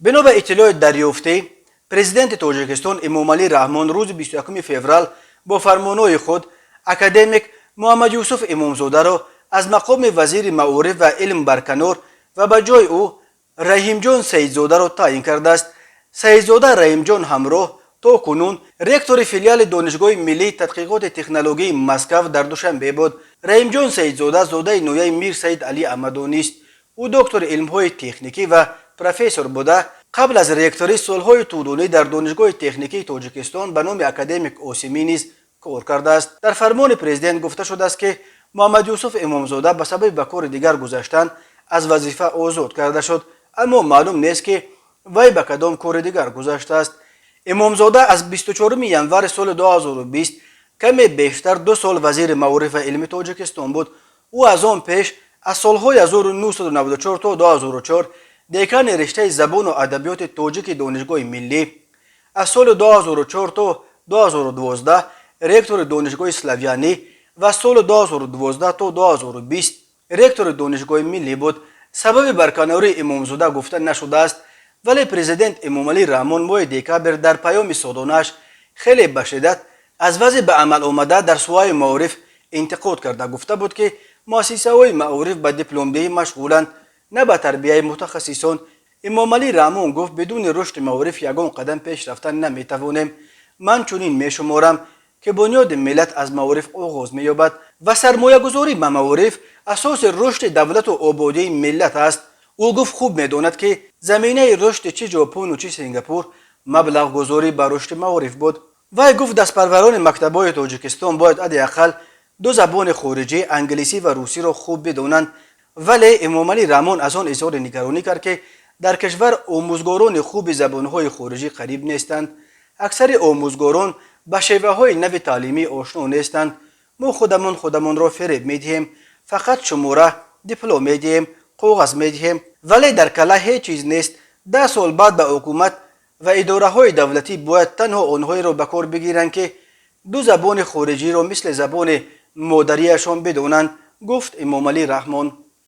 بنا به اطلاع دریافته، پرزیدنت تاجیکستان امامعلی رحمان روز 21 فوریه با فرمانهای خود اکادمیک محمد یوسف امامزاده را از مقام وزیر معارف و علم برکنار و به جای او رحیم جان سیدزاده را تعیین کرده است. سیدزاده رحیم جان همراه تا کنون رکتور فیلیال دانشگاه ملی تحقیقات تکنولوژی مسکو در دوشنبه بود. رحیم جان سیدزاده زاده نویه میر سید علی احمدانی است. او دکتر علم‌های تکنیکی و پروفسور بوده. قبل از رکتوری سالهای طولانی در دانشگاه تکنیکی تاجیکستان به نام اکادمیک اوسیمی نیز کار کرده است. در فرمان پرزیدنت گفته شده است که محمد یوسف امامزاده به سبب به کار دیگر گذاشتن از وظیفه آزاد کرده شد، اما معلوم نیست که وی به کدام کار دیگر گذاشته است. امامزاده از 24 ژانویه سال 2020 کمی بیشتر 2 سال وزیر معارف و علم تاجیکستان بود. او از آن پیش از سالهای 1994 تا 2004 دکان رشته زبان و ادبیات تاجیک دانشگاه ملی، از سال 2004 تا 2012 رکتور دانشگاه اسلاویانی و سال 2012 تا 2020 رکتور دانشگاه ملی بود. سبب برکناری امامزاده گفته نشده است، ولی پرزیدنت امامعلی رحمان ماه دکبر در پیام سالانه‌اش خیلی به شدت از وضع به عمل آمده در سوای معارف انتقاد کرده. گفته بود که مؤسسه‌های معارف به دیپلم‌دهی مشغولند، نه به تربیت متخصصان. امامعلی رحمان گفت بدون رشد معارف یگان قدم پیش رفتن نمیتوانیم. من چنین میشمارم که بنیاد ملت از معارف آغاز می‌یابد و سرمایه گذاری به معارف اساس رشد دولت و آبادی ملت است. او گفت خوب میداند که زمینه رشد چه ژاپن و چه سنگاپور مبلغ گذاری به رشد معارف بود. وی گفت دستپروران مکتب‌های تاجیکستان باید حداقل 2 زبان خارجی انگلیسی و روسی را خوب بدانند. ولی امامعلی رحمان از آن اظهار نگرانی کرد که در کشور آموزگاران خوب زبان‌های خارجی قریب نیستند. اکثر آموزگاران به شیوه‌های نو تعلیمی آشنا نیستند. ما خودمان را فریب می‌دهیم، فقط شماره دیپلم می‌دهیم، کاغذ می‌دهیم، ولی در کله هیچ چیز نیست. 10 سال بعد به حکومت و اداره‌های دولتی باید تنها آنهایی را به کار بگیرند که 2 زبان خارجی را مثل زبان مادریشان بدانند، گفت امامعلی رحمان.